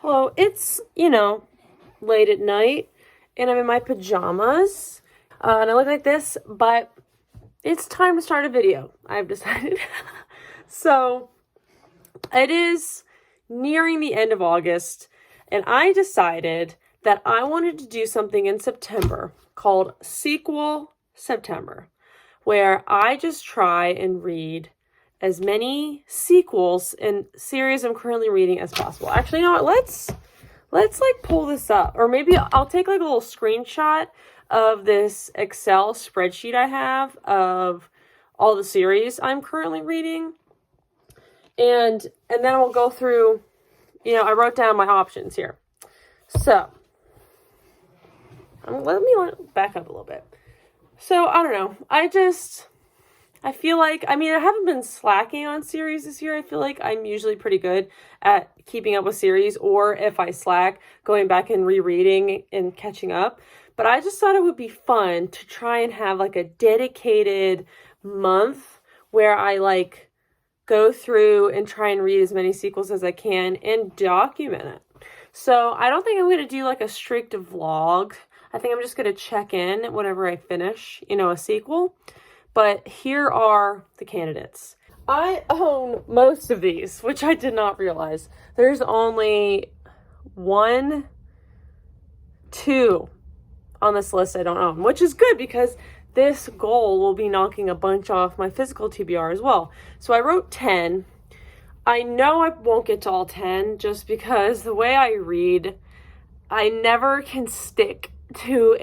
Hello, it's, late at night and I'm in my pajamas and I look like this, but it's time to start a video, I've decided. So it is nearing the end of August and I decided that I wanted to do something in September called Sequel September, where I just try and read as many sequels and series I'm currently reading as possible. Actually, you know what? Let's pull this up, or maybe I'll take a little screenshot of this Excel spreadsheet I have of all the series I'm currently reading, and then we'll go through. I wrote down my options here. So let me back up a little bit. So I don't know. I feel like, I haven't been slacking on series this year. I feel like I'm usually pretty good at keeping up with series, or if I slack, going back and rereading and catching up. But I just thought it would be fun to try and have a dedicated month where I go through and try and read as many sequels as I can and document it. So I don't think I'm going to do a strict vlog. I think I'm just going to check in whenever I finish, a sequel. But here are the candidates. I own most of these, which I did not realize. There's only 2 on this list I don't own, which is good because this goal will be knocking a bunch off my physical TBR as well. So I wrote 10. I know I won't get to all 10 just because the way I read, I never can stick to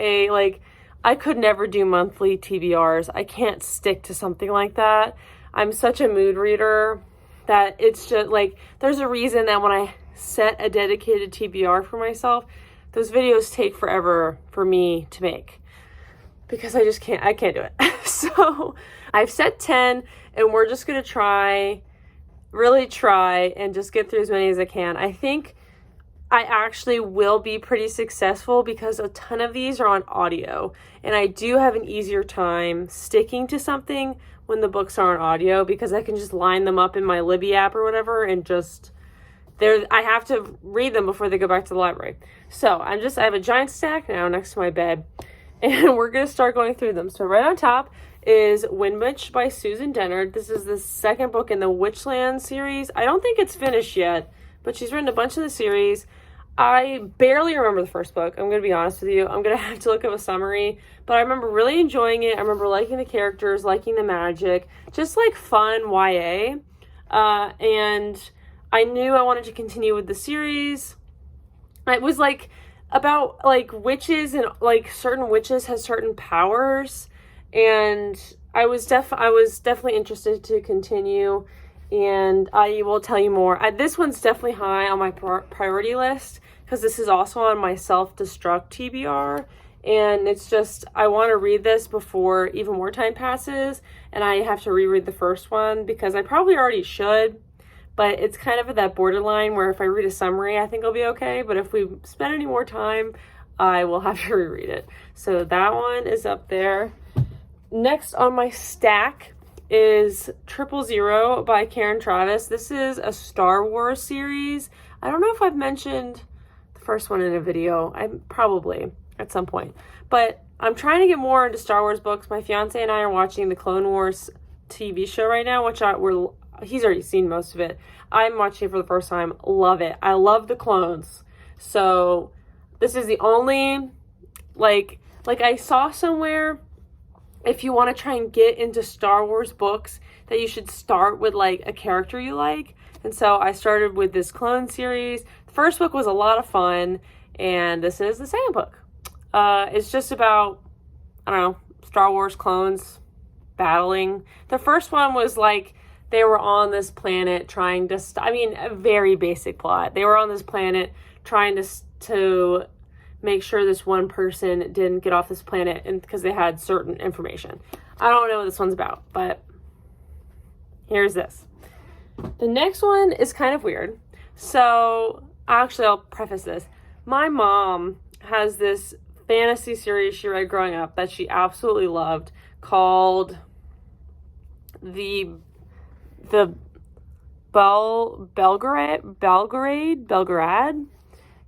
I could never do monthly TBRs. I can't stick to something like that. I'm such a mood reader that it's just there's a reason that when I set a dedicated TBR for myself, those videos take forever for me to make because I can't do it. So I've set 10 and we're just going to really try and just get through as many as I can. I think I actually will be pretty successful because a ton of these are on audio, and I do have an easier time sticking to something when the books are on audio because I can just line them up in my Libby app or whatever and I have to read them before they go back to the library. So I have a giant stack now next to my bed and we're going to start going through them. So right on top is Windwitch by Susan Dennard. This is the second book in the Witchland series. I don't think it's finished yet, but she's written a bunch of the series. I barely remember the first book. I'm going to be honest with you. I'm going to have to look up a summary, but I remember really enjoying it. I remember liking the characters, liking the magic, just fun YA. And I knew I wanted to continue with the series. It was about witches, and certain witches has certain powers, and I was definitely interested to continue, and I will tell you more. This one's definitely high on my priority list because this is also on my self-destruct TBR, and it's just I want to read this before even more time passes, and I have to reread the first one because I probably already should, but it's kind of at that borderline where if I read a summary, I think I'll be okay, but if we spend any more time, I will have to reread it. So that one is up there. Next on my stack is 000 by Karen Traviss. This is a Star Wars series. I don't know if I've mentioned the first one in a video. I probably at some point. But I'm trying to get more into Star Wars books. My fiance and I are watching the Clone Wars TV show right now, which he's already seen most of it. I'm watching it for the first time. Love it. I love the clones. So this is the only I saw somewhere, if you want to try and get into Star Wars books, that you should start with a character you like. And so I started with this clone series. The first book was a lot of fun, and this is the second book. It's just about, I don't know, Star Wars clones battling. The first one was they were on this planet trying to a very basic plot. They were on this planet trying to make sure this one person didn't get off this planet, and because they had certain information. I don't know what this one's about, but here's this. The next one is kind of weird. So actually, I'll preface this. My mom has this fantasy series she read growing up that she absolutely loved called the Belgrade.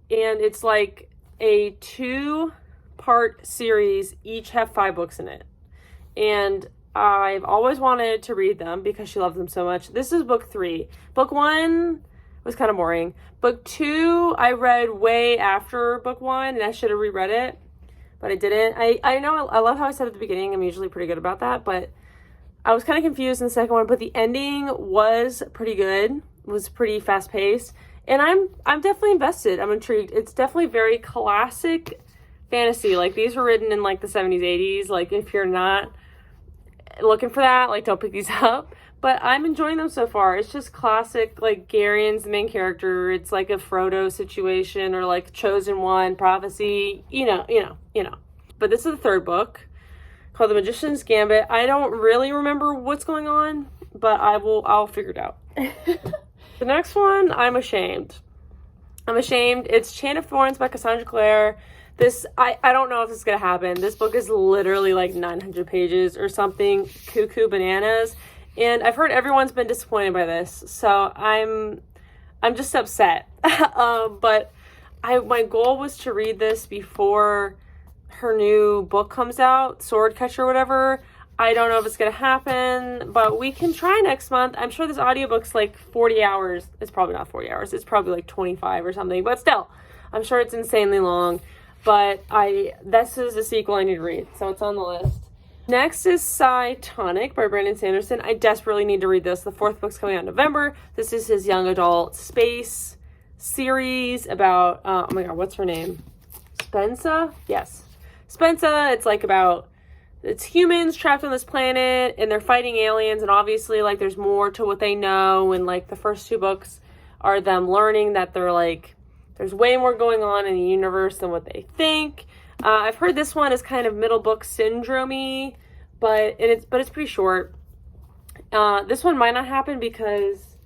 and it's like a 2-part series, each have 5 books in it. And I've always wanted to read them because she loves them so much. This is book 3. Book 1 was kind of boring. Book 2 I read way after book 1, and I should have reread it, but I didn't. I know I love how I said at the beginning I'm usually pretty good about that, but I was kind of confused in the second one. But the ending was pretty good. It was pretty fast paced, and I'm definitely invested. I'm intrigued. It's definitely very classic fantasy. Like, these were written in like the 70s, 80s. Like, if you're not looking for that, like, don't pick these up. But I'm enjoying them so far. It's just classic, like, Garion's the main character. It's like a Frodo situation, or like Chosen One, prophecy, you know. But this is the 3rd book, called The Magician's Gambit. I don't really remember what's going on, but I'll figure it out. The next one, I'm Ashamed. It's Chain of Thorns by Cassandra Clare. This, I don't know if this is going to happen. This book is literally like 900 pages or something, cuckoo bananas. And I've heard everyone's been disappointed by this, so I'm just upset. But my goal was to read this before her new book comes out, Swordcatcher or whatever. I don't know if it's going to happen, but we can try next month. I'm sure this audiobook's like 40 hours. It's probably not 40 hours. It's probably like 25 or something, but still, I'm sure it's insanely long. But this is a sequel I need to read, so it's on the list. Next is Cytonic by Brandon Sanderson. I desperately need to read this. The 4th book's coming out in November. This is his young adult space series about, oh my god, what's her name? Spensa? Yes. Spensa. It's like about, it's humans trapped on this planet, and they're fighting aliens, and obviously, like, there's more to what they know, and, like, the first 2 books are them learning that they're, like, there's way more going on in the universe than what they think. I've heard this one is kind of middle book syndrome-y, but it's pretty short. This one might not happen because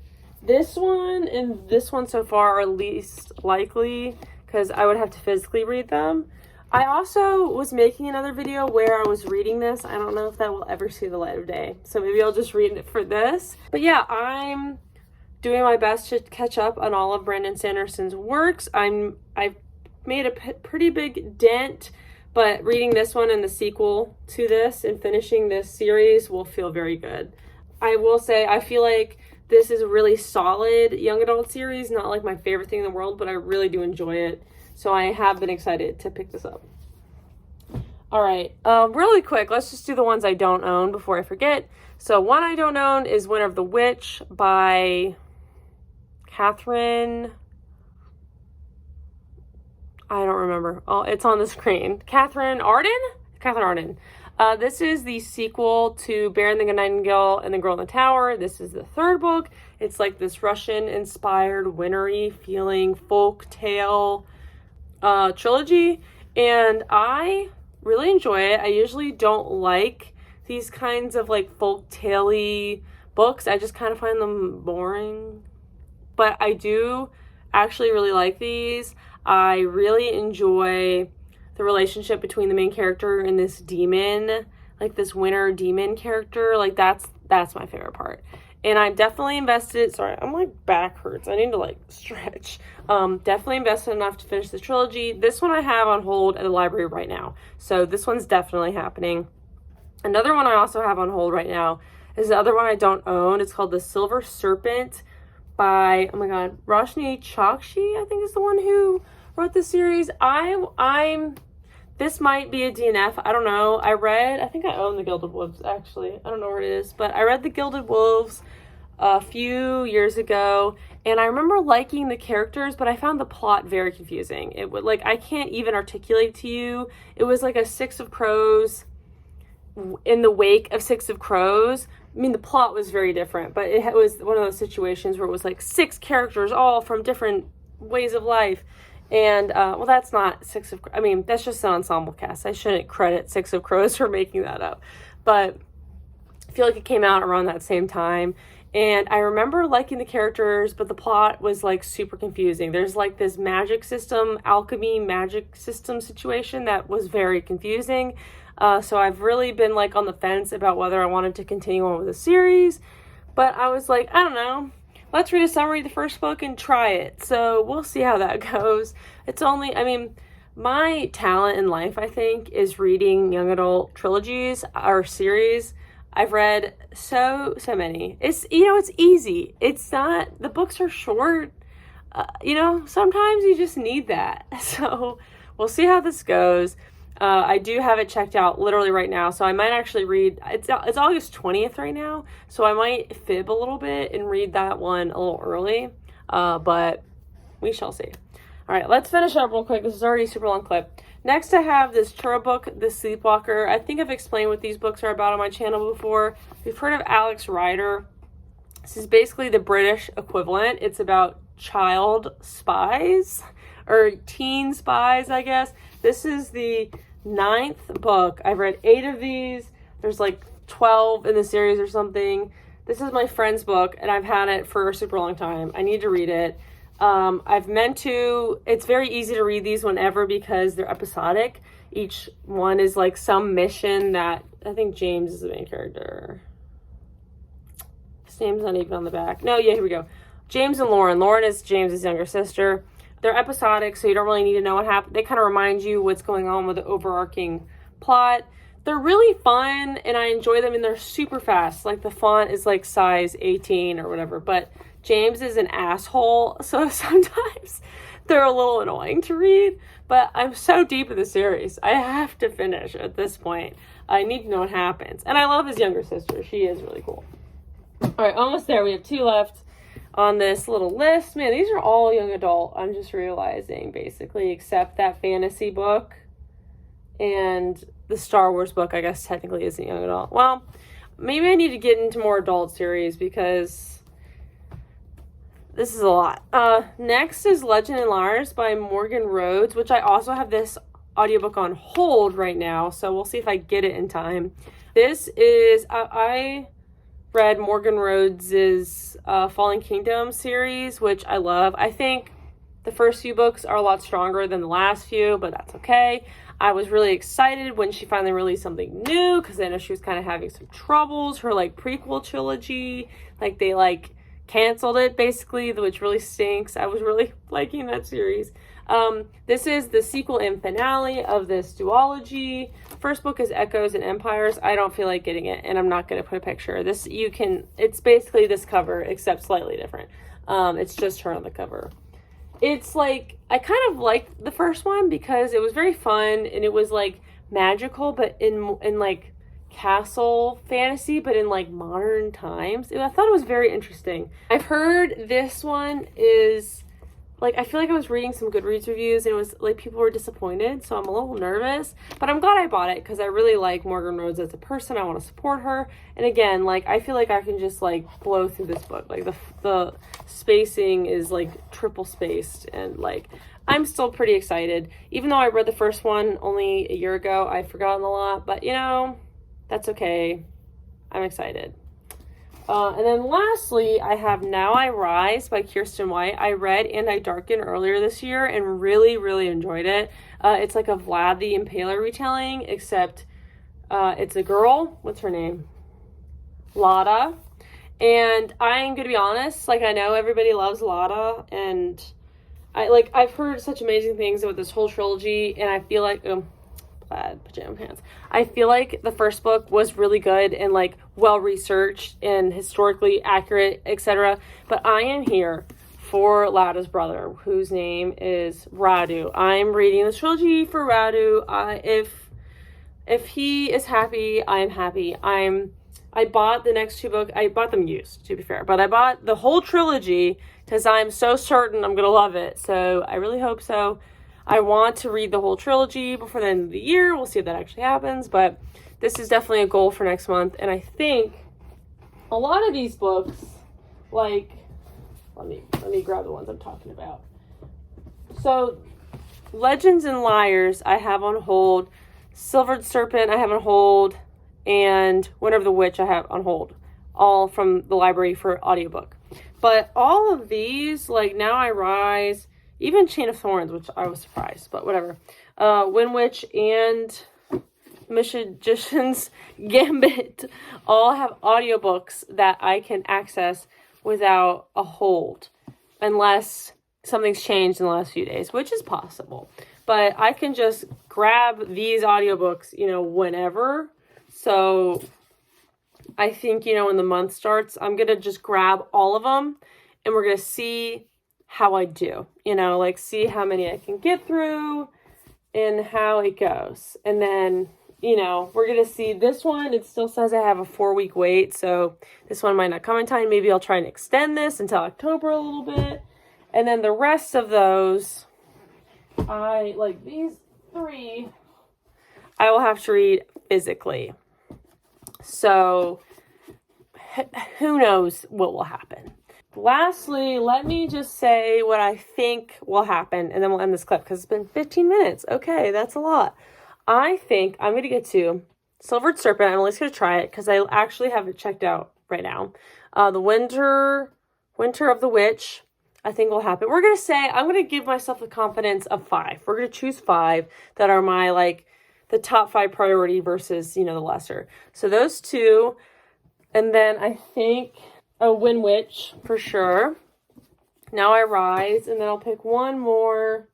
this one and this one so far are least likely, because I would have to physically read them. I also was making another video where I was reading this. I don't know if that will ever see the light of day, so maybe I'll just read it for this. But yeah, I'm doing my best to catch up on all of Brandon Sanderson's works. I've made a pretty big dent, but reading this one and the sequel to this and finishing this series will feel very good. I will say, I feel like this is a really solid young adult series, not like my favorite thing in the world, but I really do enjoy it. So I have been excited to pick this up. All right, really quick, let's just do the ones I don't own before I forget. So one I don't own is Winter of the Witch by Catherine, I don't remember. Oh, it's on the screen. Catherine Arden? Catherine Arden. This is the sequel to Baron the Nightingale and the Girl in the Tower. This is the 3rd book. It's like this Russian-inspired, wintry feeling folk tale trilogy. And I really enjoy it. I usually don't like these kinds of like folk tale-y books. I just kind of find them boring. But I do actually really like these. I really enjoy the relationship between the main character and this demon, like this winter demon character. Like, that's my favorite part. And I'm definitely invested. Sorry, I'm like back hurts. I need to like stretch. Definitely invested enough to finish this trilogy. This one I have on hold at the library right now. So this one's definitely happening. Another one I also have on hold right now is the other one I don't own. It's called The Silver Serpent by, oh my god, Roshni Chokshi, I think is the one who wrote this series. This might be a DNF, I don't know. I think I own The Gilded Wolves, actually. I don't know where it is, but I read The Gilded Wolves a few years ago, and I remember liking the characters, but I found the plot very confusing. It would, like, I can't even articulate to you. It was like a Six of Crows in the wake of Six of Crows. I mean, the plot was very different, but it was one of those situations where it was like 6 characters all from different ways of life. And, well, that's not that's just an ensemble cast. I shouldn't credit Six of Crows for making that up. But I feel like it came out around that same time. And I remember liking the characters, but the plot was like super confusing. There's like this magic system, alchemy magic system situation that was very confusing. So I've really been like on the fence about whether I wanted to continue on with the series. But I was like, I don't know. let's read a summary of the first book and try it. So we'll see how that goes. It's only, I mean, my talent in life, I think, is reading young adult trilogies or series. I've read so many. It's, it's easy. It's not, the books are short. Sometimes you just need that. So we'll see how this goes. I do have it checked out literally right now, so I might actually read, it's August 20th right now, so I might fib a little bit and read that one a little early, but we shall see. All right, let's finish up real quick. This is already a super long clip. Next, I have this Churro book, The Sleepwalker. I think I've explained what these books are about on my channel before. We've heard of Alex Rider. This is basically the British equivalent. It's about child spies, or teen spies, I guess. This is the 9th book. I've read 8 of these. There's like 12 in the series or something. This is my friend's book, and I've had it for a super long time. I need to read it. I've meant to. It's very easy to read these whenever because they're episodic. Each one is like some mission that, I think James is the main character. His name's not even on the back. No, yeah, here we go. James and Lauren. Lauren is James's younger sister. They're episodic, so you don't really need to know what happened. They kind of remind you what's going on with the overarching plot. They're really fun, and I enjoy them, and they're super fast. Like, the font is, like, size 18 or whatever, but James is an asshole, so sometimes they're a little annoying to read, but I'm so deep in the series. I have to finish at this point. I need to know what happens. And I love his younger sister. She is really cool. All right, almost there. We have 2 left on this little list. Man, these are all young adult, I'm just realizing, basically, except that fantasy book and the Star Wars book, I guess technically isn't young adult. Well, maybe I need to get into more adult series because this is a lot. Next is Legend and Liars by Morgan Rhodes, which I also have this audiobook on hold right now, so we'll see if I get it in time. This is, I read Morgan Rhodes's Fallen Kingdom series, which I love. I think the first few books are a lot stronger than the last few, but that's okay. I was really excited when she finally released something new because I know she was kind of having some troubles. Her like prequel trilogy, like they like canceled it basically, which really stinks. I was really liking that series. This is the sequel and finale of this duology. First book is Echoes and Empires. I don't feel like getting it, and I'm not going to put a picture. It's basically this cover, except slightly different. It's just her on the cover. It's like, I kind of liked the first one because it was very fun, and it was like magical, but in like castle fantasy, but in like modern times. I thought it was very interesting. I've heard this one is like, I feel like I was reading some Goodreads reviews and it was like people were disappointed, so I'm a little nervous, but I'm glad I bought it because I really like Morgan Rhodes as a person. I want to support her, and again, like, I feel like I can just like blow through this book. Like the spacing is like triple spaced, and like I'm still pretty excited. Even though I read the first one only a year ago, I've forgotten a lot, but that's okay. I'm excited. And then lastly, I have Now I Rise by Kiersten White. I read And I Darken earlier this year and really, really enjoyed it. It's like a Vlad the Impaler retelling, except it's a girl. What's her name? Lada. And I'm going to be honest, like, I know everybody loves Lada, and I've heard such amazing things about this whole trilogy, and I feel like, plaid pajama pants. I feel like the first book was really good and like well researched and historically accurate, etc. But I am here for Lada's brother, whose name is Radu. I'm reading this trilogy for Radu. If he is happy, I'm happy. I bought the next 2 books. I bought them used, to be fair, but I bought the whole trilogy because I'm so certain I'm gonna love it. So I really hope so. I want to read the whole trilogy before the end of the year. We'll see if that actually happens, but this is definitely a goal for next month. And I think a lot of these books, like, let me grab the ones I'm talking about. So, Legends and Liars I have on hold. Silvered Serpent I have on hold. And Winter of the Witch I have on hold. All from the library for audiobook. But all of these, like Now I Rise, even Chain of Thorns, which I was surprised, but whatever. Wind Witch and Magician's Gambit all have audiobooks that I can access without a hold, unless something's changed in the last few days, which is possible. But I can just grab these audiobooks, whenever. So I think, when the month starts, I'm going to just grab all of them and we're going to see how I do, see how many I can get through and how it goes. And then, we're going to see this one. It still says I have a 4-week wait. So this one might not come in time. Maybe I'll try and extend this until October a little bit. And then the rest of those, these 3, I will have to read physically. So who knows what will happen. Lastly, let me just say what I think will happen, and then we'll end this clip because it's been 15 minutes. Okay, that's a lot. I think I'm going to get to Silvered Serpent. I'm at least going to try it because I actually have it checked out right now. The Winter of the Witch, I think will happen. We're going to say, I'm going to give myself the confidence of 5. We're going to choose 5 that are my, the top 5 priority versus, the lesser. So those 2, and then I think Wind Witch for sure. Now I Rise, and then I'll pick one more.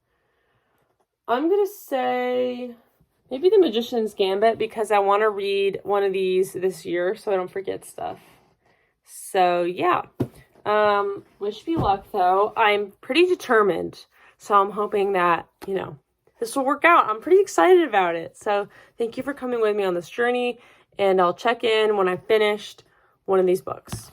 I'm going to say maybe The Magician's Gambit because I want to read one of these this year so I don't forget stuff. So, yeah. Wish me luck, though. I'm pretty determined, so I'm hoping that, this will work out. I'm pretty excited about it. So, thank you for coming with me on this journey, and I'll check in when I've finished one of these books.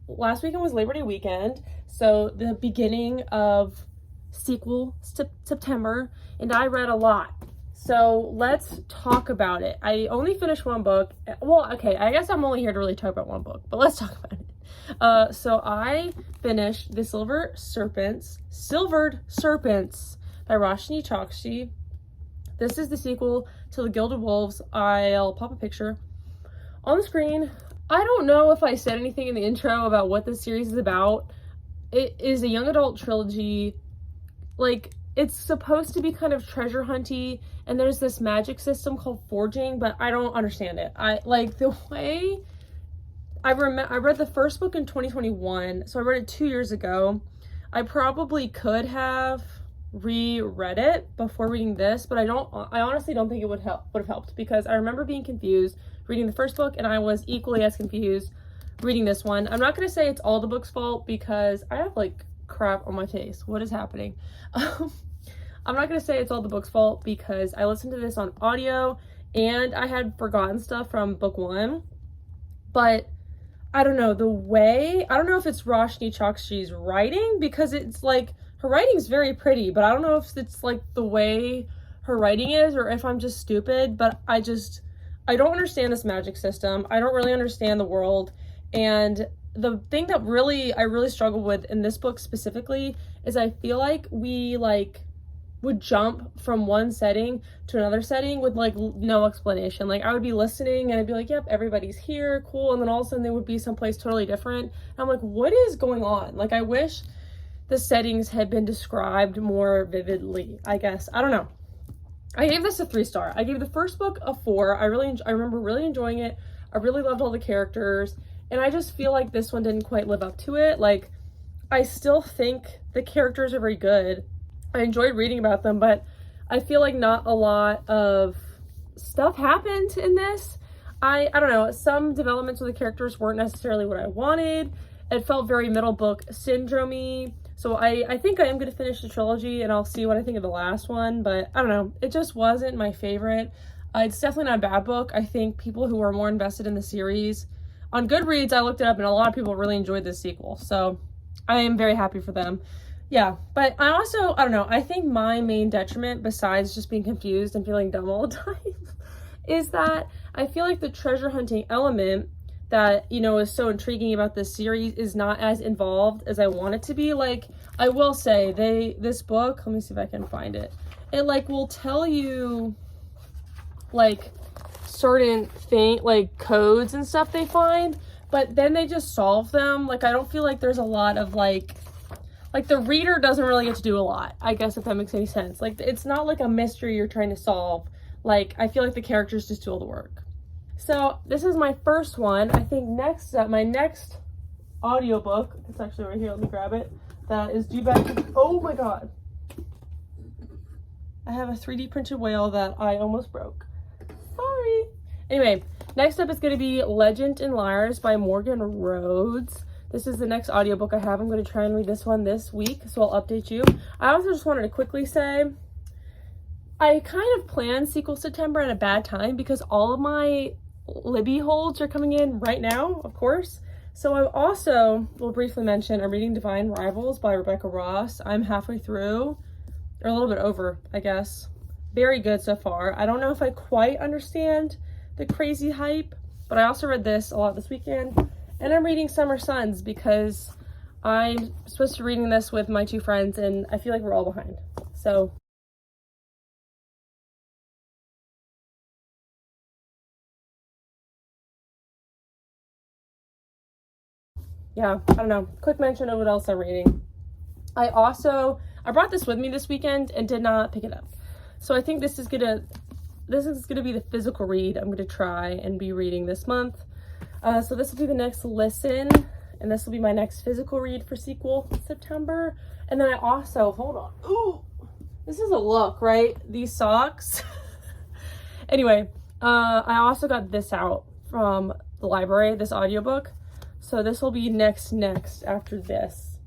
Last weekend was Labor Day weekend, so the beginning of sequel September, and I read a lot. So let's talk about it. I only finished one book. Well, okay, I guess I'm only here to really talk about one book, but let's talk about it. So I finished The Silvered Serpents by Roshani Chokshi. This is the sequel to The Gilded Wolves. I'll pop a picture on the screen. I don't know if I said anything in the intro about what this series is about. It is a young adult trilogy. It's supposed to be kind of treasure hunty, and there's this magic system called forging, but I don't understand it. I read the first book in 2021, so I read it 2 years ago. I probably could have reread it before reading this, but I honestly don't think it would have helped because I remember being confused reading the first book, and I was equally as confused reading this one. I'm not going to say it's all the book's fault because I have crap on my face. What is happening? I'm not going to say it's all the book's fault because I listened to this on audio and I had forgotten stuff from book 1, but I don't know, I don't know if it's Roshani Chokshi's writing because it's her writing's very pretty, but I don't know if it's the way her writing is or if I'm just stupid, but I don't understand this magic system. I don't really understand the world. And the thing that I really struggled with in this book specifically is I feel like we would jump from one setting to another setting with no explanation. I would be listening and I'd be yep, everybody's here, cool. And then all of a sudden they would be someplace totally different. And I'm what is going on? I wish the settings had been described more vividly, I guess. I don't know. I gave this a 3-star. I gave the first book a 4. I remember really enjoying it. I really loved all the characters. And I just feel like this one didn't quite live up to it. I still think the characters are very good. I enjoyed reading about them, but I feel like not a lot of stuff happened in this. I don't know. Some developments with the characters weren't necessarily what I wanted. It felt very middle book syndrome-y. So I think I am going to finish the trilogy and I'll see what I think of the last one, but I don't know. It just wasn't my favorite. It's definitely not a bad book. I think people who are more invested in the series, on Goodreads, I looked it up and a lot of people really enjoyed this sequel. So I am very happy for them. Yeah, but I don't know. I think my main detriment, besides just being confused and feeling dumb all the time, is that I feel like the treasure hunting element that, is so intriguing about this series is not as involved as I want it to be. I will say, this book, let me see if I can find it. It, will tell you, certain codes and stuff they find, but then they just solve them. I don't feel like there's a lot of, the reader doesn't really get to do a lot, I guess, if that makes any sense. It's not a mystery you're trying to solve. I feel like the characters just do all the work. So this is my first one. I think my next audiobook. It's actually right here. Let me grab it. That is due back. Oh my god. I have a 3D printed whale that I almost broke. Sorry. Anyway, next up is going to be Legend and Liars by Morgan Rhodes. This is the next audiobook I have. I'm going to try and read this one this week, so I'll update you. I also just wanted to quickly say, I kind of planned Sequel September at a bad time because all of my Libby holds are coming in right now, of course. So I also will briefly mention I'm reading Divine Rivals by Rebecca Ross. I'm halfway through, or a little bit over, I guess. Very good so far. I don't know if I quite understand the crazy hype, but I also read this a lot this weekend. And I'm reading Summer Sons because I'm supposed to be reading this with my 2 friends and I feel like we're all behind. So yeah, I don't know. Quick mention of what else I'm reading. I brought this with me this weekend and did not pick it up. So I think this is gonna be the physical read I'm gonna try and be reading this month. So this will be the next listen, and this will be my next physical read for Sequel September. And then I also, hold on. Ooh, this is a look, right? These socks. Anyway, I also got this out from the library, this audiobook. So this will be next after this.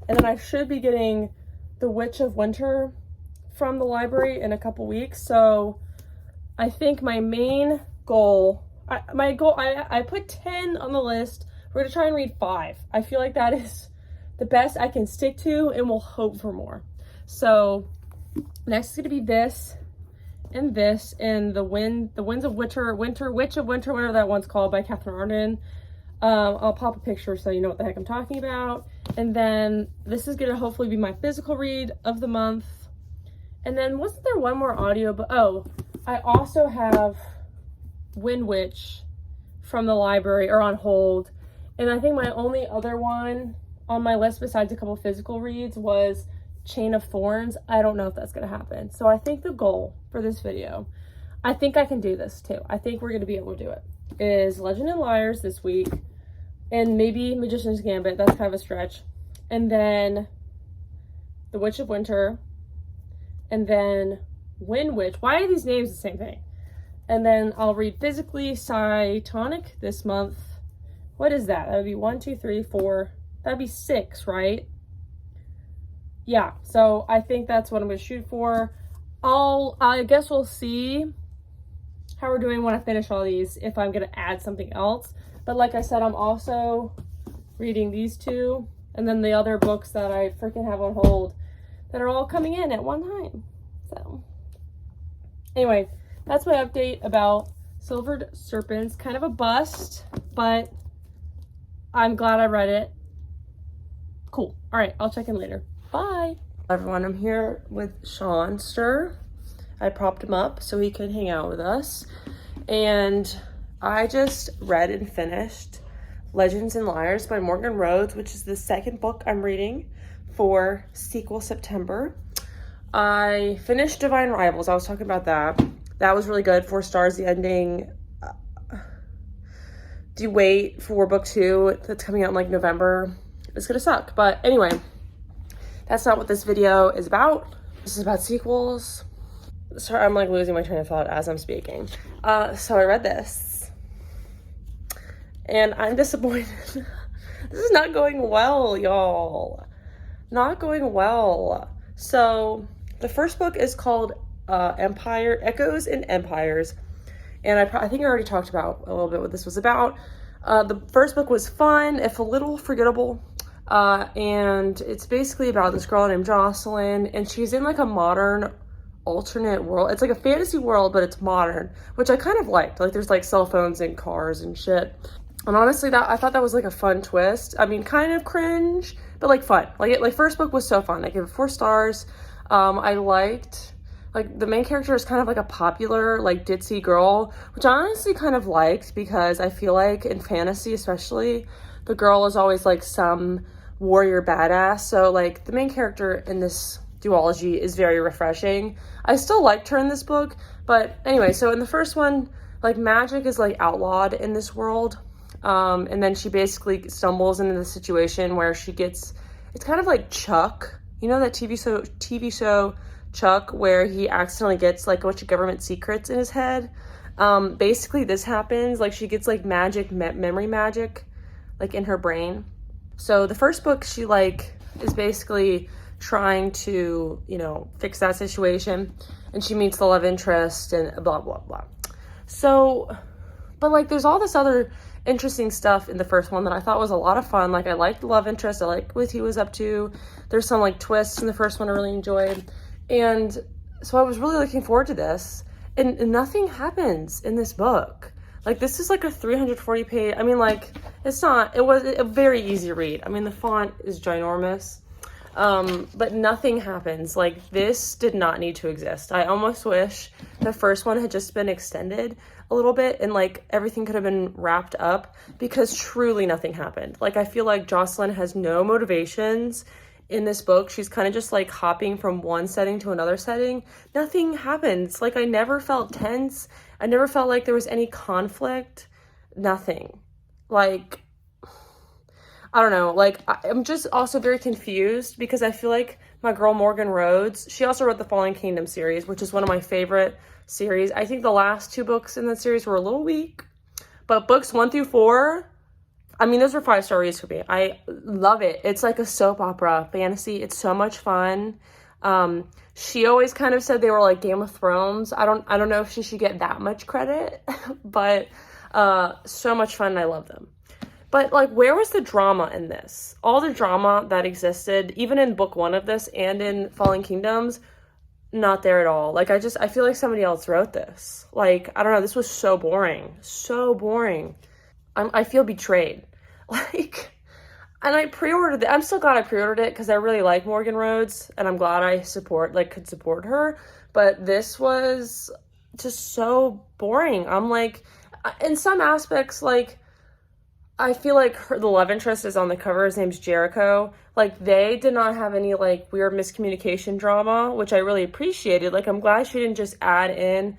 And then I should be getting The Witch of Winter from the library in a couple weeks. So I think my main goal, I put 10 on the list. We're going to try and read 5. I feel like that is the best I can stick to, and we'll hope for more. So next is going to be this and the Winds of Winter, Witch of Winter, whatever that one's called, by Catherine Arden. I'll pop a picture so you know what the heck I'm talking about. And then this is gonna hopefully be my physical read of the month. And then wasn't there one more audio? But oh, I also have Wind Witch from the library, or on hold. And I think my only other one on my list besides a couple physical reads was Chain of Thorns. I don't know if that's gonna happen. So I think the goal for this video, I think I can do this too. I think we're gonna be able to do it, is Legend and Liars this week. And maybe Magician's Gambit, that's kind of a stretch. And then The Witch of Winter. And then Wind Witch. Why are these names the same thing? And then I'll read physically Cytonic this month. What is that? That would be 1, 2, 3, 4. That'd be 6, right? Yeah, so I think that's what I'm going to shoot for. I guess we'll see how we're doing when I finish all these, if I'm going to add something else. But like I said, I'm also reading these 2 and then the other books that I freaking have on hold that are all coming in at one time. So anyway, that's my update about Silvered Serpents. Kind of a bust, but I'm glad I read it. Cool. All right, I'll check in later. Bye. Everyone, I'm here with Sean Stir. I propped him up so he could hang out with us. And I just read and finished Legends and Liars by Morgan Rhodes, which is the second book I'm reading for Sequel September. I finished Divine Rivals. I was talking about that. That was really good. 4 stars, the ending. Do you wait for book 2 that's coming out in like November? It's gonna suck. But anyway, that's not what this video is about. This is about sequels. Sorry, I'm like losing my train of thought as I'm speaking. So I read this and I'm disappointed. This is not going well, y'all. Not going well. So the first book is called Echoes and Empires. And I think I already talked about a little bit what this was about. The first book was fun, if a little forgettable. And it's basically about this girl named Jocelyn, and she's in like a modern alternate world. It's like a fantasy world, but it's modern, which I kind of liked. Like there's like cell phones and cars and shit. And honestly, I thought that was like a fun twist. I mean, kind of cringe, but like fun. Like first book was so fun. I gave it 4 stars. I liked, like, the main character is kind of like a popular, like, ditzy girl, which I honestly kind of liked, because I feel like in fantasy especially, the girl is always like some warrior badass. So like the main character in this duology is very refreshing. I still liked her in this book, but anyway, so in the first one, like magic is like outlawed in this world. And then she basically stumbles into the situation where she gets, it's kind of like Chuck, you know, that TV show Chuck, where he accidentally gets like a bunch of government secrets in his head. Basically this happens, like she gets like memory magic, like in her brain. So the first book, she like is basically trying to, you know, fix that situation, and she meets the love interest and blah, blah, blah. So, but like there's all this other interesting stuff in the first one that I thought was a lot of fun. Like I liked the love interest, I liked what he was up to. There's some like twists in the first one I really enjoyed. And so I was really looking forward to this. And nothing happens in this book. Like this is like a 340 page, I mean like it was a very easy read. I mean the font is ginormous. But nothing happens. Like this did not need to exist. I almost wish the first one had just been extended a little bit and like everything could have been wrapped up, because truly nothing happened. Like I feel like Jocelyn has no motivations in this book. She's kind of just like hopping from one setting to another setting. Nothing happens. Like I never felt tense. I never felt like there was any conflict. Nothing. Like I don't know, like, I'm just also very confused because I feel like my girl Morgan Rhodes, she also wrote the Fallen Kingdom series, which is one of my favorite series. I think the last 2 books in that series were a little weak, but books 1 through 4, I mean, those were 5-star reads for me. I love it. It's like a soap opera fantasy. It's so much fun. She always kind of said they were like Game of Thrones. I don't know if she should get that much credit, but so much fun and I love them. But, like, where was the drama in this? All the drama that existed, even in book 1 of this and in Fallen Kingdoms, not there at all. Like, I feel like somebody else wrote this. Like, I don't know, this was so boring. So boring. I feel betrayed. Like, and I pre-ordered it. I'm still glad I pre-ordered it because I really like Morgan Rhodes, and I'm glad I could support her. But this was just so boring. I'm like, in some aspects, like, I feel like the love interest is on the cover. His name's Jericho. Like, they did not have any, like, weird miscommunication drama, which I really appreciated. Like, I'm glad she didn't just add in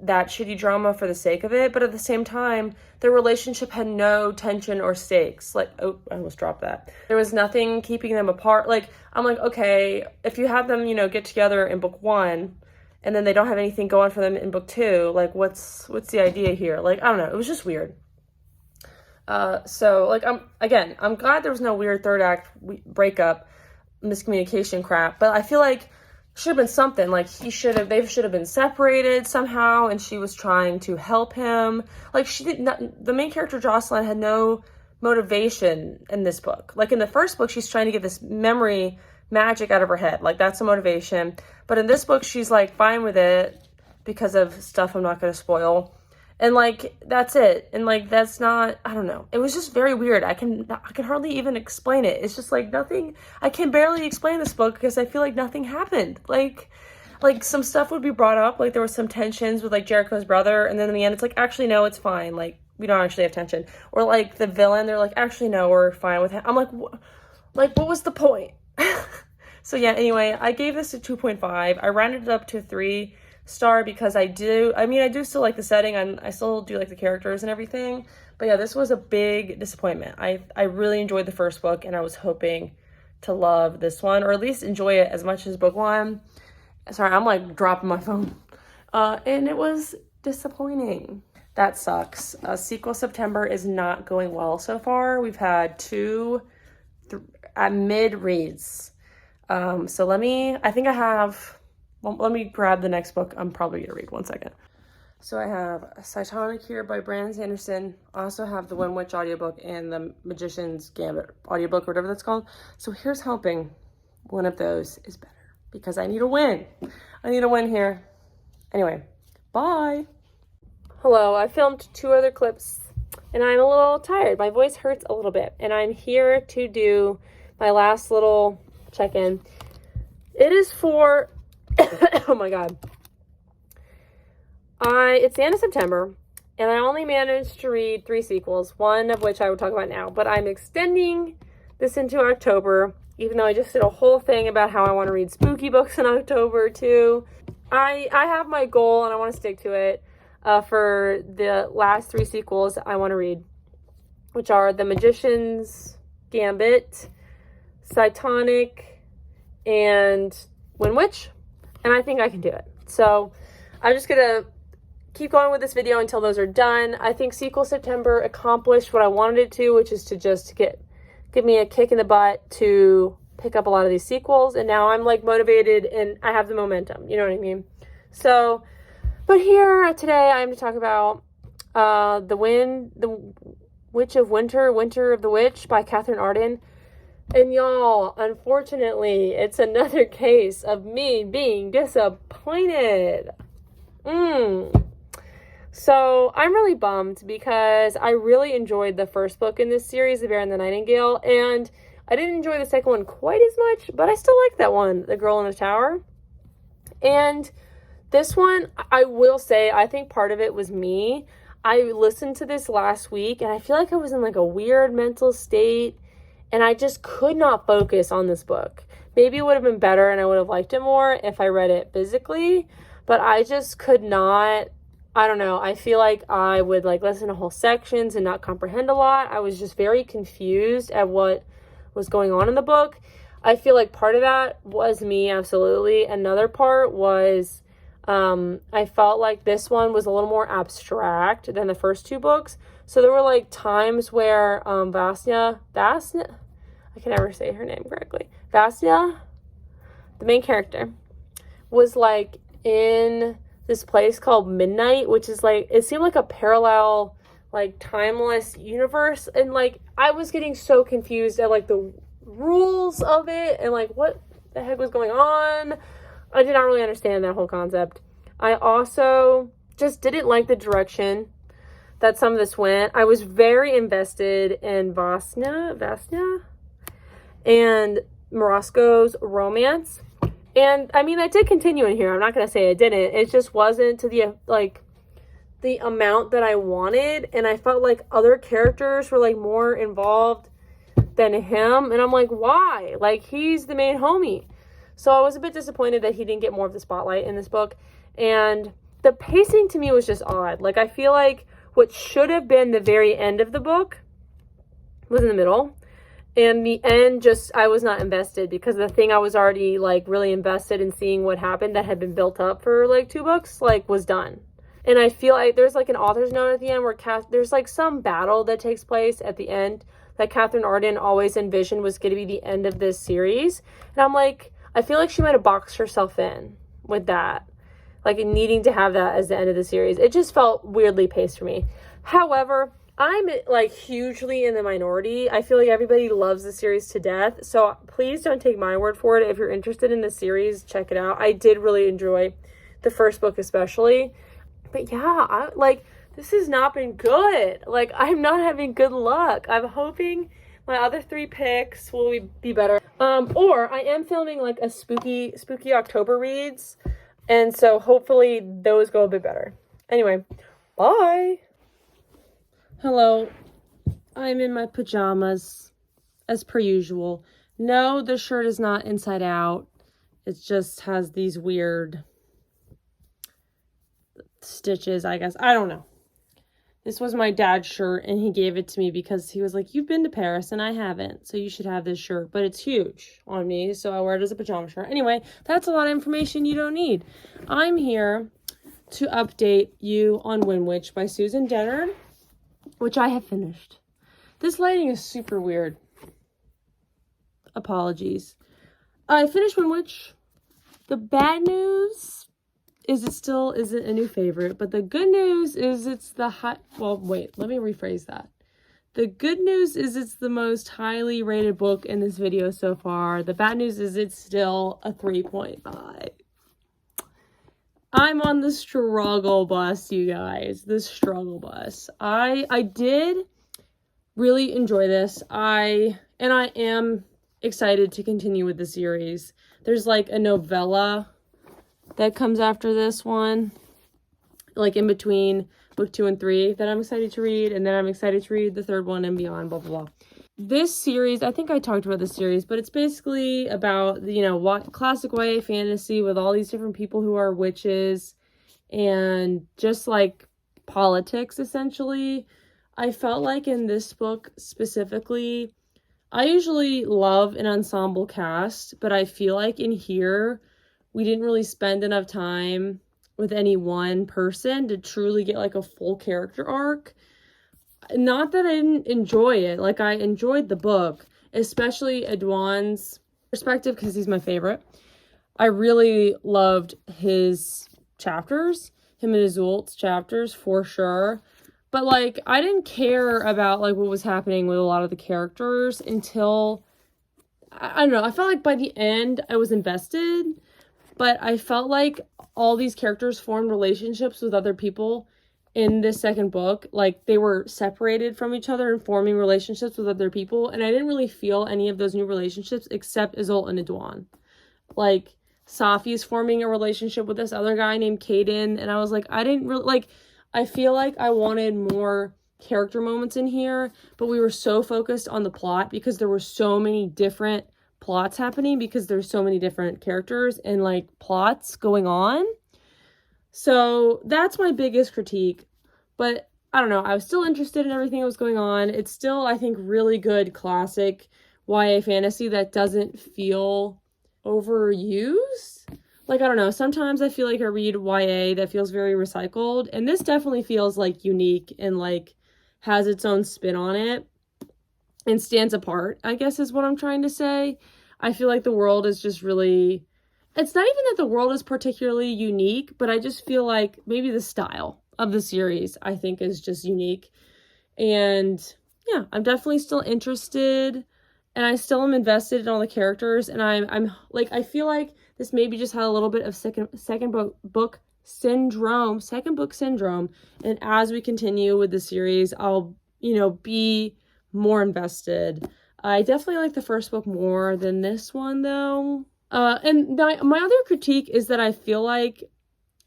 that shitty drama for the sake of it. But at the same time, their relationship had no tension or stakes. Like, oh, I almost dropped that. There was nothing keeping them apart. Like, I'm like, okay, if you have them, you know, get together in book 1, and then they don't have anything going for them in book 2, like, what's the idea here? Like, I don't know. It was just weird. So, like, I'm glad there was no weird third act breakup, miscommunication crap, but I feel like should have been something. Like, they should have been separated somehow, and she was trying to help him. Like, the main character, Jocelyn, had no motivation in this book. Like, in the first book, she's trying to get this memory magic out of her head. Like, that's a motivation. But in this book, she's, like, fine with it because of stuff I'm not going to spoil. And, like, that's it. And, like, that's not, I don't know. It was just very weird. I can hardly even explain it. It's just, like, nothing, I can barely explain this book because I feel like nothing happened. Like, some stuff would be brought up. Like, there was some tensions with, like, Jericho's brother. And then in the end, it's like, actually, no, it's fine. Like, we don't actually have tension. Or, like, the villain, they're like, actually, no, we're fine with him. I'm like, what was the point? So, yeah, anyway, I gave this a 2.5. I rounded it up to a 3-star because I do still like the setting. I still do like the characters and everything. But yeah, this was a big disappointment. I really enjoyed the first book, and I was hoping to love this one, or at least enjoy it as much as book 1. Sorry, I'm like dropping my phone. And it was disappointing. That sucks. Sequel September is not going well so far. We've had 2 mid reads. So let me grab the next book I'm probably going to read. 1 second. So I have Cytonic here by Brandon Sanderson. I also have the One Witch audiobook and the Magician's Gambit audiobook, or whatever that's called. So here's hoping one of those is better, because I need a win. I need a win here. Anyway, bye. Hello, I filmed 2 other clips and I'm a little tired. My voice hurts a little bit, and I'm here to do my last little check-in. It is for oh my god. It's the end of September, and I only managed to read 3 sequels, one of which I will talk about now, but I'm extending this into October, even though I just did a whole thing about how I want to read spooky books in October too. I have my goal, and I want to stick to it, for the last 3 sequels I want to read. which are The Magician's Gambit, Cytonic, and Winwich, and I think I can do it. So I'm just gonna keep going with this video until those are done. I think Sequel September accomplished what I wanted it to, which is to just give me a kick in the butt to pick up a lot of these sequels, and now I'm like motivated and I have the momentum, you know what I mean? So, but here today I'm to talk about The Witch of Winter, Winter of the Witch by Katherine Arden. And y'all, unfortunately, it's another case of me being disappointed. So I'm really bummed because I really enjoyed the first book in this series, The Bear and the Nightingale, and I didn't enjoy the second one quite as much, but I still like that one, The Girl in the Tower. And this one, I will say, I think part of it was me. I listened to this last week, and I feel like I was in like a weird mental state, and I just could not focus on this book. Maybe it would have been better and I would have liked it more if I read it physically, but I just could not. I don't know. I feel like I would like listen to whole sections and not comprehend a lot. I was just very confused at what was going on in the book. I feel like part of that was me, absolutely. Another part was I felt like this one was a little more abstract than the first two books. So there were like times where Vasya, I can never say her name correctly. Vasya, the main character, was like in this place called Midnight, which is like, it seemed like a parallel, like timeless universe. And like, I was getting so confused at like the rules of it and like what the heck was going on. I did not really understand that whole concept. I also just didn't like the direction that some of this went. I was very invested in Vasya and Morosco's romance. And I mean, that did continue in here. I'm not going to say it didn't. It just wasn't to the, like, the amount that I wanted. And I felt like other characters were, like, more involved than him. And I'm like, why? Like, he's the main homie. So I was a bit disappointed that he didn't get more of the spotlight in this book. And the pacing to me was just odd. Like, I feel like what should have been the very end of the book was in the middle. And the end, just, I was not invested because the thing I was already, like, really invested in seeing what happened that had been built up for, like, 2 books, like, was done. And I feel like there's, like, an author's note at the end where there's, like, some battle that takes place at the end that Katherine Arden always envisioned was going to be the end of this series. And I'm like, I feel like she might have boxed herself in with that. Like, needing to have that as the end of the series. It just felt weirdly paced for me. However, I'm, like, hugely in the minority. I feel like everybody loves the series to death. So please don't take my word for it. If you're interested in the series, check it out. I did really enjoy the first book especially. But yeah, this has not been good. Like, I'm not having good luck. I'm hoping my other 3 picks will be better. Or I am filming, like, a spooky October reads. And so hopefully those go a bit better. Anyway, bye. Hello, I'm in my pajamas, as per usual. No, the shirt is not inside out. It just has these weird stitches, I guess. I don't know. This was my dad's shirt, and he gave it to me because he was like, you've been to Paris, and I haven't, so you should have this shirt. But it's huge on me, so I wear it as a pajama shirt. Anyway, that's a lot of information you don't need. I'm here to update you on Winwich by Susan Dennard, which I have finished. This lighting is super weird. Apologies. I finished Winwich. The bad news is it still isn't a new favorite, but the good news is it's the well, wait, let me rephrase that. The good news is it's the most highly rated book in this video so far. The bad news is it's still a 3.5. I'm on the struggle bus, you guys. The struggle bus. I did really enjoy this. I am excited to continue with the series. There's like a novella that comes after this one, like in between book 2 and 3 that I'm excited to read, and then I'm excited to read the 3rd one and beyond, blah, blah, blah. This series, I think I talked about this series, but it's basically about, you know, what classic YA fantasy with all these different people who are witches and just like politics, essentially. I felt like in this book specifically, I usually love an ensemble cast, but I feel like in here, we didn't really spend enough time with any one person to truly get like a full character arc. Not that I didn't enjoy it. Like, I enjoyed the book, especially Edouard's perspective, because he's my favorite. I really loved his chapters, him and Iseult's chapters for sure. But like, I didn't care about like what was happening with a lot of the characters until, I don't know, I felt like by the end I was invested, but I felt like all these characters formed relationships with other people in this second book. Like, they were separated from each other and forming relationships with other people, and I didn't really feel any of those new relationships except Iseult and Edouard. Like, Safi's forming a relationship with this other guy named Caden, and I was like, I didn't really, like, I feel like I wanted more character moments in here, but we were so focused on the plot because there were so many different plots happening, because there's so many different characters and like plots going on. So that's my biggest critique. But I don't know, I was still interested in everything that was going on. It's still, I think, really good classic YA fantasy that doesn't feel overused. Like, I don't know, sometimes I feel like I read YA that feels very recycled, and this definitely feels like unique and like has its own spin on it and stands apart, I guess is what I'm trying to say. I feel like the world is just really, it's not even that the world is particularly unique, but I just feel like maybe the style of the series, I think, is just unique. And yeah, I'm definitely still interested, and I still am invested in all the characters, and I'm like, I feel like this maybe just had a little bit of second book syndrome, and as we continue with the series, I'll, you know, be more invested. I definitely like the first book more than this one, though. And my other critique is that I feel like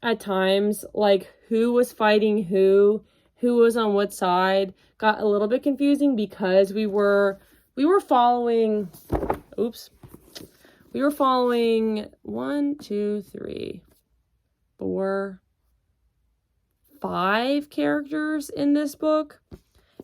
at times, like, who was fighting who was on what side, got a little bit confusing, because we were following, we were following 1, 2, 3, 4, 5 characters in this book,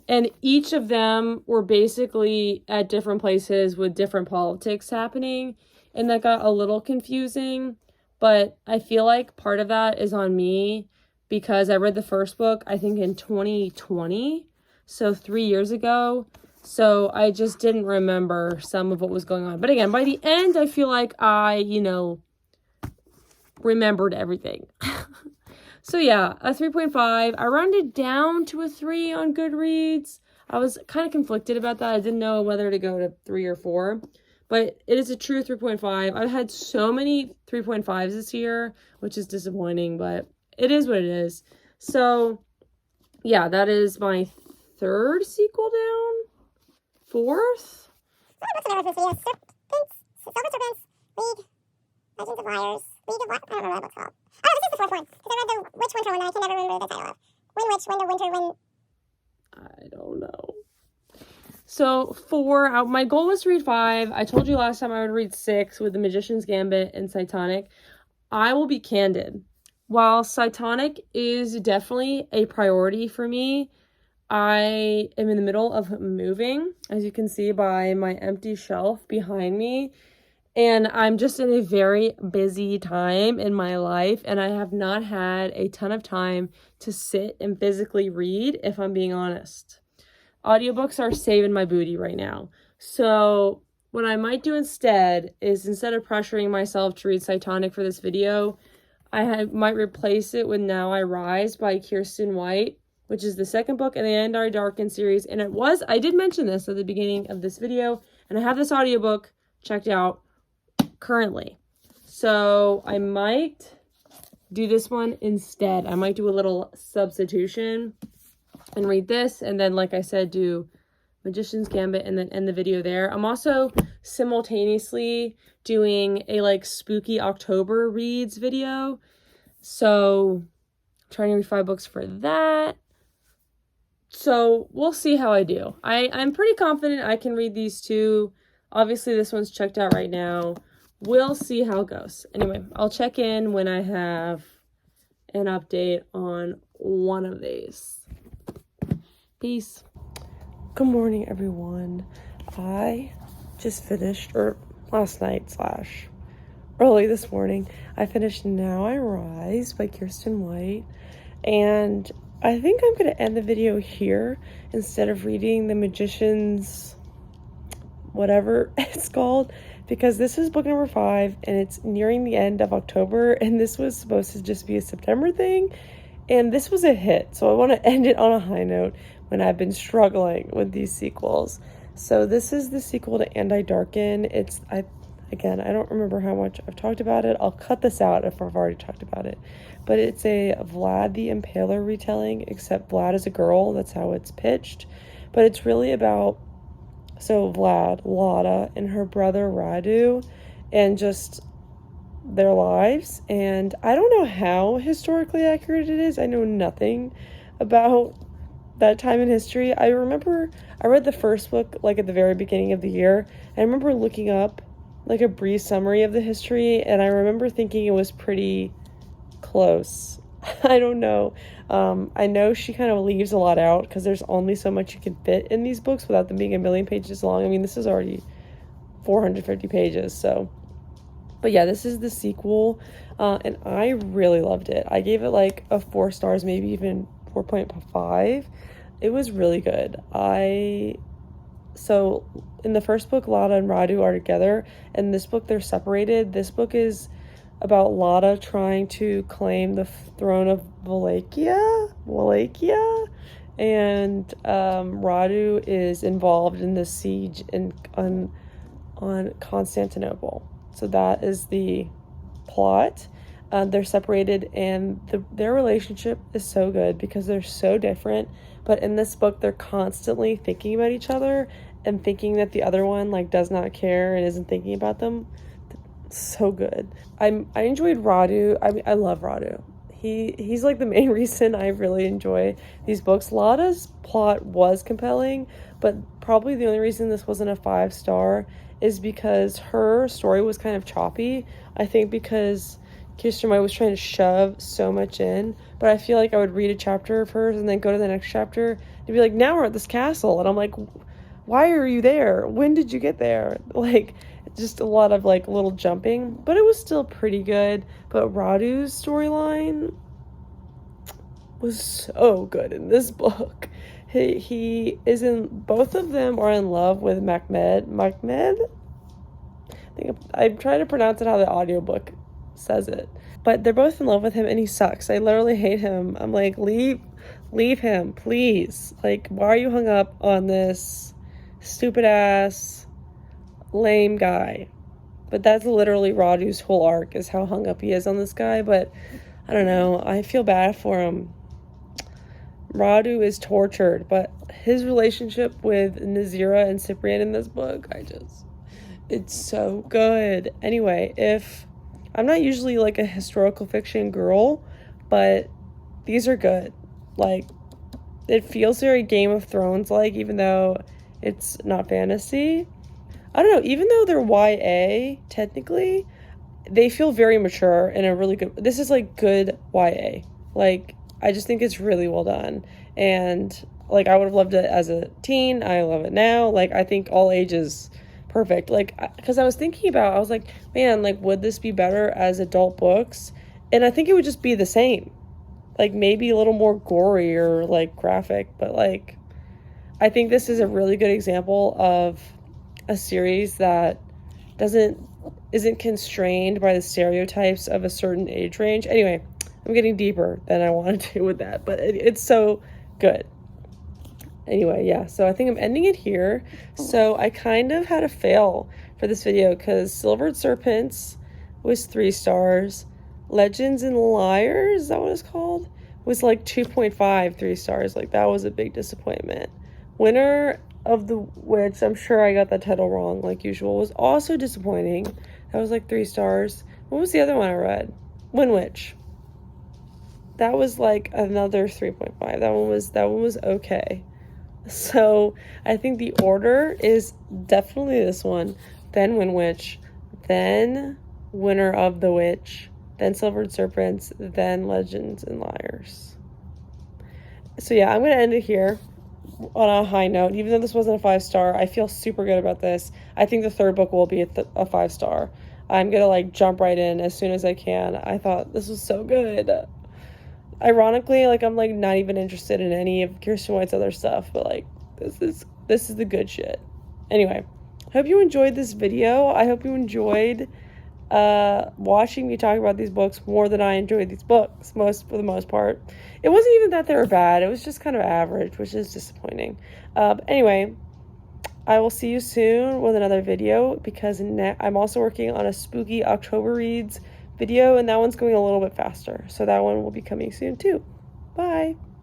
and each of them were basically at different places with different politics happening, and that got a little confusing. But I feel like part of that is on me, because I read the first book, I think, in 2020, so 3 years ago. So I just didn't remember some of what was going on. But again, by the end, I feel like I, you know, remembered everything. So yeah, a 3.5. I rounded down to a 3 on Goodreads. I was kind of conflicted about that. I didn't know whether to go to 3 or 4. But it is a true 3.5. I've had so many 3.5s this year, which is disappointing, but it is what it is. So yeah, that is my 3rd sequel down. 4th? Silver Serpents, League, Legends of Liars, League of what? I don't remember what it's called. Oh, this is the 4th one, because I read the Witch Winter one, and I can never remember the title of. Winter. I don't know. So 4, my goal was to read 5. I told you last time I would read 6 with The Magician's Gambit and Cytonic. I will be candid. While Cytonic is definitely a priority for me, I am in the middle of moving, as you can see by my empty shelf behind me. And I'm just in a very busy time in my life, and I have not had a ton of time to sit and physically read, if I'm being honest. Audiobooks are saving my booty right now. So what I might do instead is, instead of pressuring myself to read Cytonic for this video, I might replace it with Now I Rise by Kiersten White, which is the second book in the Andar Darken series. And I did mention this at the beginning of this video, and I have this audiobook checked out currently. So I might do this one instead. I might do a little substitution and read this, and then, like I said, do Magician's Gambit and then end the video there. I'm also simultaneously doing a like spooky October reads video. So I'm trying to read 5 books for that. So we'll see how I do. I'm pretty confident I can read these 2. Obviously, this one's checked out right now. We'll see how it goes. Anyway, I'll check in when I have an update on one of these. Peace. Good morning, everyone. I just finished, or last night / early this morning, I finished Now I Rise by Kiersten White, and I think I'm going to end the video here instead of reading The Magician's whatever it's called, because this is book number 5 and it's nearing the end of October, and this was supposed to just be a September thing, and this was a hit, so I want to end it on a high note when I've been struggling with these sequels. So this is the sequel to And I Darken. I don't remember how much I've talked about it. I'll cut this out if I've already talked about it. But it's a Vlad the Impaler retelling, except Vlad is a girl. That's how it's pitched. But it's really about, Vlad, Lada, and her brother Radu, and just their lives. And I don't know how historically accurate it is. I know nothing about that time in history. I remember I read the first book like at the very beginning of the year. I remember looking up like a brief summary of the history, and I remember thinking it was pretty close. I don't know. I know she kind of leaves a lot out because there's only so much you can fit in these books without them being a million pages long. I mean, this is already 450 pages, so. But yeah, this is the sequel, and I really loved it. I gave it like a 4 stars, maybe even 4.5. It was really good. So in the first book, Lada and Radu are together. In this book, they're separated. This book is about Lada trying to claim the throne of Wallachia, and Radu is involved in the siege on Constantinople. So that is the plot. They're separated, and their relationship is so good because they're so different. But in this book, they're constantly thinking about each other and thinking that the other one like does not care and isn't thinking about them. So good. I enjoyed Radu. I love Radu. He's like the main reason I really enjoy these books. Lada's plot was compelling, but probably the only reason this wasn't a 5-star is because her story was kind of choppy. I think because Kiersten White was trying to shove so much in, but I feel like I would read a chapter of hers and then go to the next chapter and be like, now we're at this castle, and I'm like, why are you there? When did you get there? Like, just a lot of like little jumping, but it was still pretty good. But Radu's storyline was so good in this book. He is in, both of them are in love with Mehmed. I think I'm trying to pronounce it how the audiobook says it, but they're both in love with him, and he sucks. I literally hate him. I'm like, leave him, please. Like, why are you hung up on this stupid ass lame guy? But that's literally Radu's whole arc, is how hung up he is on this guy. But I don't know, I feel bad for him. Radu is tortured, but his relationship with Nazira and Cyprian in this book, it's so good. Anyway, I'm not usually like a historical fiction girl, but these are good. Like, it feels very Game of Thrones like, even though it's not fantasy. I don't know, even though they're YA, technically, they feel very mature and a really good, this is like good YA. Like, I just think it's really well done. And like, I would have loved it as a teen. I love it now. Like, I think all ages perfect. Like, because I was thinking about, I was like, man, like, would this be better as adult books? And I think it would just be the same. Like, maybe a little more gory or like graphic, but like, I think this is a really good example of a series that isn't constrained by the stereotypes of a certain age range. Anyway, I'm getting deeper than I wanted to with that, but it's so good. Anyway, yeah, so I think I'm ending it here. So I kind of had a fail for this video because Silvered Serpents was 3 stars. Legends and Liars, is that what it's called? Was like 2.5, 3 stars. Like, that was a big disappointment. Winter of the Witch, I'm sure I got that title wrong like usual, was also disappointing. That was like 3 stars. What was the other one I read? Wind Witch. That was like another 3.5. That one was okay. So I think the order is definitely this one, then Wind Witch, then Winter of the Witch, then Silvered Serpents, then Legends and Liars. So yeah, I'm going to end it here. on a high note. Even though this wasn't a 5-star, I feel super good about this. I think the third book will be a 5-star. I'm gonna like jump right in as soon as I can. I thought this was so good. Ironically, like I'm like not even interested in any of Kirsten White's other stuff, but like this is the good shit. Anyway, hope you enjoyed this video. I hope you enjoyed watching me talk about these books more than I enjoyed these books for the most part. It wasn't even that they were bad. It was just kind of average, which is disappointing. Anyway, I will see you soon with another video because I'm also working on a spooky October reads video, and that one's going a little bit faster. So that one will be coming soon too. Bye.